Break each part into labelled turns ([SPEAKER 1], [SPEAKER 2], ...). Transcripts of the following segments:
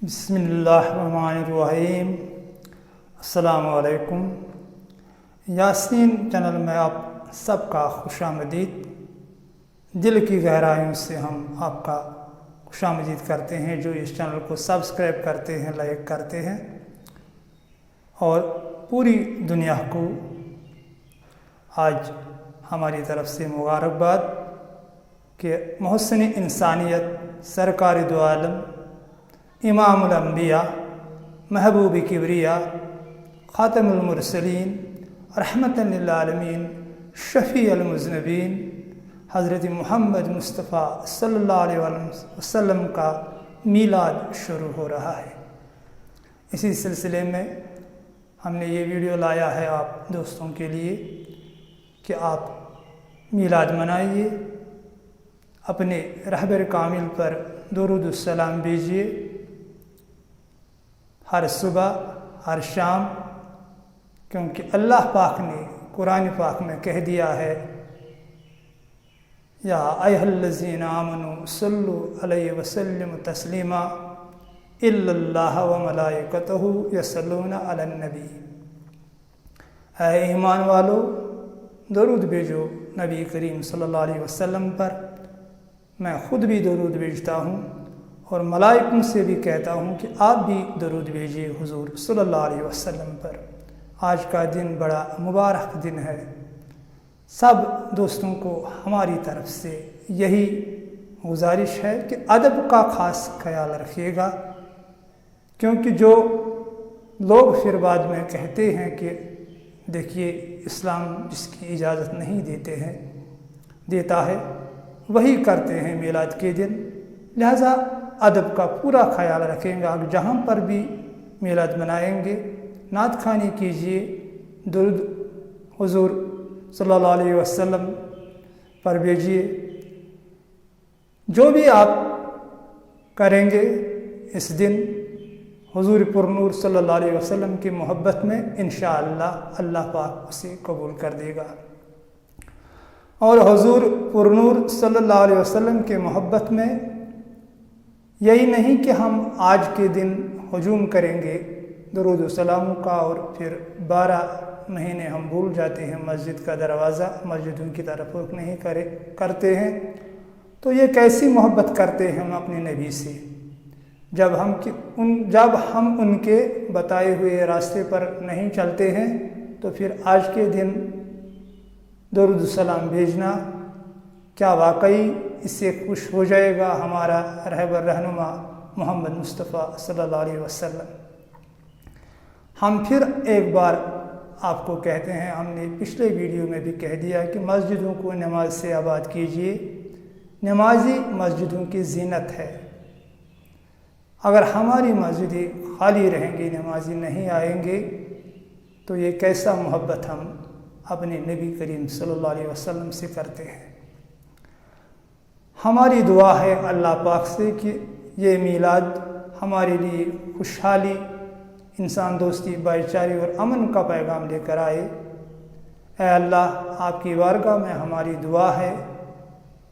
[SPEAKER 1] بسم اللہ الرحمن الرحیم۔ السلام علیکم۔ یاسین چینل میں آپ سب کا خوش آمدید۔ دل کی گہرائیوں سے ہم آپ کا خوش آمدید کرتے ہیں جو اس چینل کو سبسکرائب کرتے ہیں، لائک کرتے ہیں، اور پوری دنیا کو آج ہماری طرف سے مبارکباد کہ محسن انسانیت، سرکار دو عالم، امام الانبیاء، محبوب کبریا، خاتم المرسلین، رحمت للعالمین، شفیع المذنبین، حضرت محمد مصطفیٰ صلی اللہ علیہ وسلم کا میلاد شروع ہو رہا ہے۔ اسی سلسلے میں ہم نے یہ ویڈیو لایا ہے آپ دوستوں کے لیے کہ آپ میلاد منائیے، اپنے رہبر کامل پر درود السلام بھیجیے، ہر صبح ہر شام، کیونکہ اللہ پاک نے قرآن پاک میں کہہ دیا ہے، یا ایھا الذین آمنوا صلوا علیہ وسلم تسلیما الا اللہ وملائکتہ یصلون علی النبی۔ اے ایمان والو، درود بھیجو نبی کریم صلی اللہ علیہ وسلم پر۔ میں خود بھی درود بھیجتا ہوں اور ملائکوں سے بھی کہتا ہوں کہ آپ بھی درود بھیجیے حضور صلی اللہ علیہ وسلم پر۔ آج کا دن بڑا مبارک دن ہے۔ سب دوستوں کو ہماری طرف سے یہی گزارش ہے کہ ادب کا خاص خیال رکھیے گا، کیونکہ جو لوگ پھر بعد میں کہتے ہیں کہ دیکھیے اسلام جس کی اجازت نہیں دیتا ہے وہی کرتے ہیں میلاد کے دن، لہذا ادب کا پورا خیال رکھیں گا۔ جہاں پر بھی میلاد منائیں گے نعت خوانی کیجیے، درود حضور صلی اللہ علیہ وسلم پر بھیجیے۔ جو بھی آپ کریں گے اس دن حضور پرنور صلی اللہ علیہ وسلم کی محبت میں انشاءاللہ اللہ پاک اسے قبول کر دے گا۔ اور حضور پرنور صلی اللہ علیہ وسلم کے محبت میں یہی نہیں کہ ہم آج کے دن ہجوم کریں گے درود و سلام کا اور پھر 12 مہینے ہم بھول جاتے ہیں مسجد کا دروازہ، مسجدوں کی طرف رخ نہیں کرتے ہیں، تو یہ کیسی محبت کرتے ہیں ہم اپنے نبی سے جب ہم ان کے بتائے ہوئے راستے پر نہیں چلتے ہیں، تو پھر آج کے دن درود السلام بھیجنا کیا واقعی اس سے خوش ہو جائے گا ہمارا رہبر رہنما محمد مصطفیٰ صلی اللہ علیہ وسلم؟ ہم پھر ایک بار آپ کو کہتے ہیں، ہم نے پچھلے ویڈیو میں بھی کہہ دیا کہ مسجدوں کو نماز سے آباد کیجیے۔ نمازی مسجدوں کی زینت ہے۔ اگر ہماری مسجدیں خالی رہیں گی، نمازی نہیں آئیں گے، تو یہ کیسا محبت ہم اپنے نبی کریم صلی اللہ علیہ وسلم سے کرتے ہیں۔ ہماری دعا ہے اللہ پاک سے کہ یہ میلاد ہمارے لیے خوشحالی، انسان دوستی، بھائی چارے اور امن کا پیغام لے کر آئے۔ اے اللہ، آپ کی بارگاہ میں ہماری دعا ہے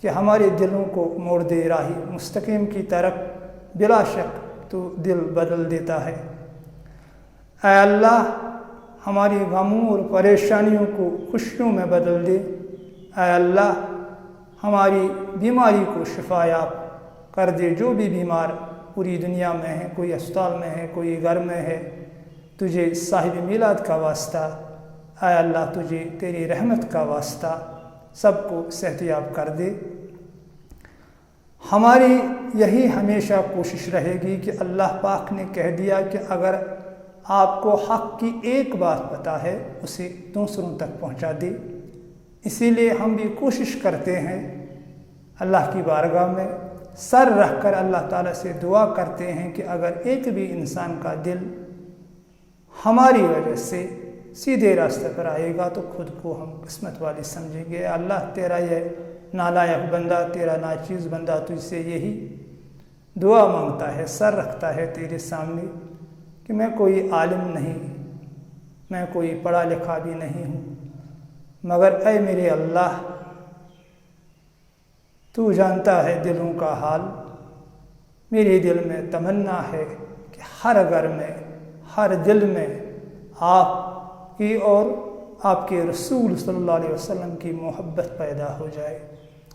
[SPEAKER 1] کہ ہمارے دلوں کو موڑ دے راہ مستقیم کی طرف، بلا شک تو دل بدل دیتا ہے۔ اے اللہ، ہماری غموں اور پریشانیوں کو خوشیوں میں بدل دے۔ اے اللہ، ہماری بیماری کو شفا یاب کر دے۔ جو بھی بیمار پوری دنیا میں ہے، کوئی اسپتال میں ہے، کوئی گھر میں ہے، تجھے صاحب میلاد کا واسطہ، اے اللہ تجھے تیری رحمت کا واسطہ سب کو صحت یاب کر دے۔ ہماری یہی ہمیشہ کوشش رہے گی کہ اللہ پاک نے کہہ دیا کہ اگر آپ کو حق کی ایک بات پتہ ہے اسے دوسروں تک پہنچا دے۔ اسی لیے ہم بھی کوشش کرتے ہیں، اللہ کی بارگاہ میں سر رکھ کر اللہ تعالیٰ سے دعا کرتے ہیں کہ اگر ایک بھی انسان کا دل ہماری وجہ سے سیدھے راستے پر آئے گا تو خود کو ہم قسمت والے سمجھیں گے۔ اللہ، تیرا یہ نالائق بندہ، تیرا ناچیز بندہ تجھ سے یہی دعا مانگتا ہے، سر رکھتا ہے تیرے سامنے کہ میں کوئی عالم نہیں، میں کوئی پڑھا لکھا بھی نہیں ہوں، مگر اے میرے اللہ، تو جانتا ہے دلوں کا حال۔ میرے دل میں تمنا ہے کہ ہر گھر میں، ہر دل میں آپ کی اور آپ کے رسول صلی اللہ علیہ وسلم کی محبت پیدا ہو جائے۔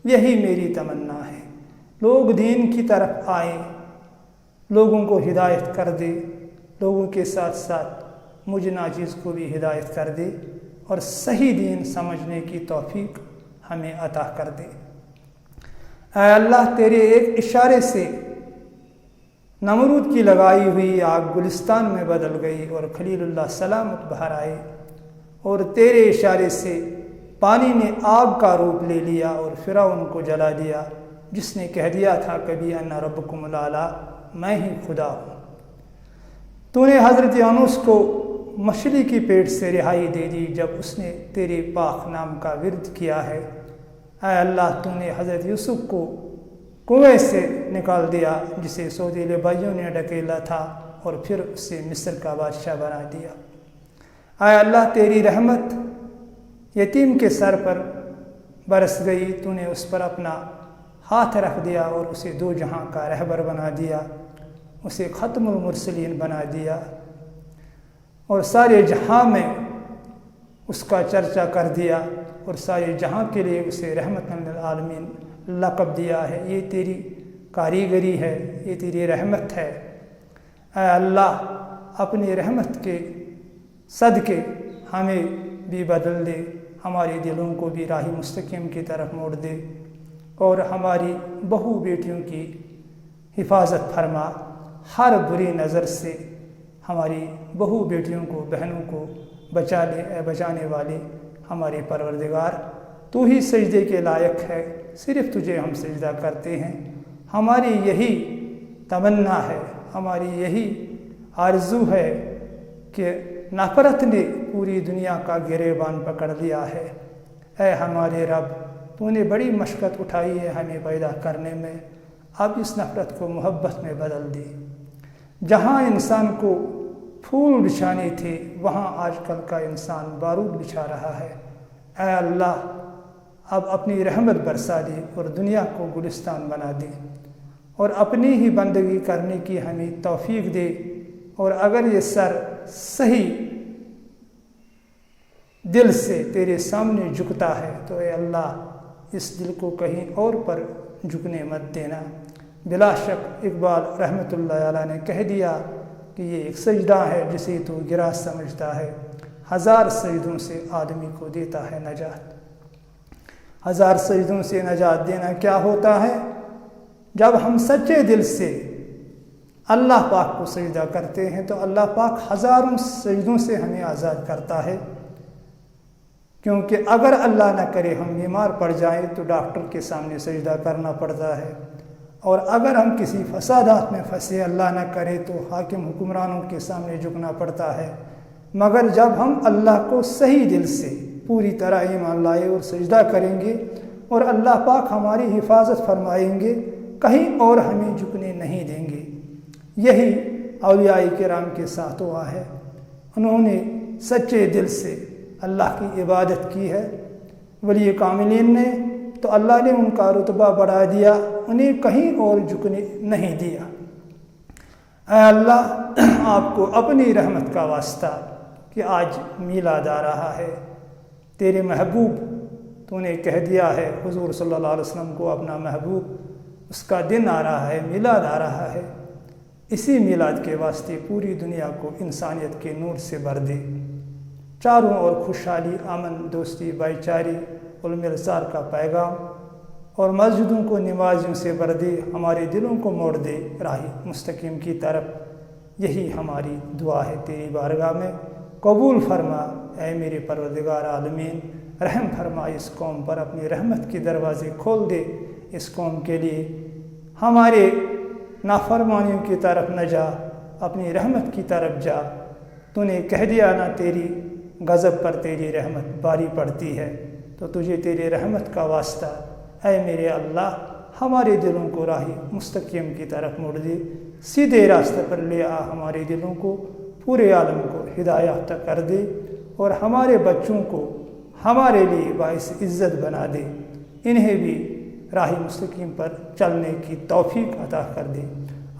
[SPEAKER 1] یہی میری تمنا ہے۔ لوگ دین کی طرف آئیں، لوگوں کو ہدایت کر دے، لوگوں کے ساتھ ساتھ مجھ ناچیز کو بھی ہدایت کر دے اور صحیح دین سمجھنے کی توفیق ہمیں عطا کر دے۔ اے اللہ، تیرے ایک اشارے سے نمرود کی لگائی ہوئی آگ گلستان میں بدل گئی اور خلیل اللہ سلامت باہر آئے، اور تیرے اشارے سے پانی نے آگ کا روپ لے لیا اور فرعون کو جلا دیا، جس نے کہہ دیا تھا کبھی انا ربکم الاعلی، میں ہی خدا ہوں۔ تو نے حضرت یونس کو مچھلی کی پیٹ سے رہائی دے دی جب اس نے تیرے پاک نام کا ورد کیا ہے۔ اے اللہ، تو نے حضرت یوسف کو کنویں سے نکال دیا جسے سودیلے بھائیوں نے ڈکیلا تھا، اور پھر اسے مصر کا بادشاہ بنا دیا۔ اے اللہ، تیری رحمت یتیم کے سر پر برس گئی، تو نے اس پر اپنا ہاتھ رکھ دیا اور اسے دو جہاں کا رہبر بنا دیا، اسے ختم المرسلین بنا دیا، اور سارے جہاں میں اس کا چرچا کر دیا، اور سارے جہاں کے لیے اسے رحمت للعالمین لقب دیا ہے۔ یہ تیری کاریگری ہے، یہ تیری رحمت ہے۔ اے اللہ، اپنی رحمت کے صدقے ہمیں بھی بدل دے، ہمارے دلوں کو بھی راہ مستقیم کی طرف موڑ دے، اور ہماری بہو بیٹیوں کی حفاظت فرما، ہر بری نظر سے ہماری بہو بیٹیوں کو، بہنوں کو بچا لے۔ اے بچانے والے ہمارے پروردگار، تو ہی سجدے کے لائق ہے، صرف تجھے ہم سجدہ کرتے ہیں۔ ہماری یہی تمنا ہے، ہماری یہی آرزو ہے کہ نفرت نے پوری دنیا کا گریبان پکڑ لیا ہے۔ اے ہمارے رب، تو نے بڑی مشقت اٹھائی ہے ہمیں پیدا کرنے میں، اب اس نفرت کو محبت میں بدل دی۔ جہاں انسان کو پھول بچھانے تھے، وہاں آج کل کا انسان بارود بچھا رہا ہے۔ اے اللہ، اب اپنی رحمت برسا دے اور دنیا کو گلستان بنا دے، اور اپنی ہی بندگی کرنے کی ہمیں توفیق دے۔ اور اگر یہ سر صحیح دل سے تیرے سامنے جھکتا ہے تو اے اللہ، اس دل کو کہیں اور پر جھکنے مت دینا۔ بلا شک اقبال رحمۃ اللہ علیہ نے کہہ دیا کہ یہ ایک سجدہ ہے جسے تو گرا سمجھتا ہے، ہزار سجدوں سے آدمی کو دیتا ہے نجات۔ ہزار سجدوں سے نجات دینا کیا ہوتا ہے؟ جب ہم سچے دل سے اللہ پاک کو سجدہ کرتے ہیں تو اللہ پاک ہزاروں سجدوں سے ہمیں آزاد کرتا ہے، کیونکہ اگر اللہ نہ کرے ہم بیمار پڑ جائیں تو ڈاکٹر کے سامنے سجدہ کرنا پڑتا ہے، اور اگر ہم کسی فسادات میں پھنسے اللہ نہ کرے تو حاکم حکمرانوں کے سامنے جھکنا پڑتا ہے۔ مگر جب ہم اللہ کو صحیح دل سے پوری طرح ایمان لائے اور سجدہ کریں گے اور اللہ پاک ہماری حفاظت فرمائیں گے، کہیں اور ہمیں جھکنے نہیں دیں گے۔ یہی اولیاء کرام کے ساتھ ہوا ہے، انہوں نے سچے دل سے اللہ کی عبادت کی ہے۔ ولی کاملین نے تو اللہ نے ان کا رتبہ بڑھا دیا، انہیں کہیں اور جھکنے نہیں دیا۔ اے اللہ، آپ کو اپنی رحمت کا واسطہ کہ آج میلاد آ رہا ہے، تیرے محبوب تو نے کہہ دیا ہے حضور صلی اللہ علیہ وسلم کو اپنا محبوب، اس کا دن آ رہا ہے، میلاد آ رہا ہے، اسی میلاد کے واسطے پوری دنیا کو انسانیت کے نور سے بھر دے، چاروں اور خوشحالی، امن، دوستی، بھائی چارے، علم رسار کا پیغام، اور مسجدوں کو نمازیوں سے بھر دے، ہمارے دلوں کو موڑ دے راہ مستقیم کی طرف۔ یہی ہماری دعا ہے تیری بارگاہ میں، قبول فرما اے میرے پروردگار عالمین، رحم فرما اس قوم پر، اپنی رحمت کے دروازے کھول دے اس قوم کے لیے، ہمارے نافرمانیوں کی طرف نہ جا، اپنی رحمت کی طرف جا۔ تو نے کہہ دیا نا تیری غضب پر تیری رحمت باری پڑتی ہے، تو تجھے تیری رحمت کا واسطہ اے میرے اللہ ہمارے دلوں کو راہ مستقیم کی طرف موڑ دے، سیدھے راستے پر لے آ، ہمارے دلوں کو، پورے عالم کو ہدایت کر دے، اور ہمارے بچوں کو ہمارے لیے باعث عزت بنا دے، انہیں بھی راہ مستقیم پر چلنے کی توفیق عطا کر دے۔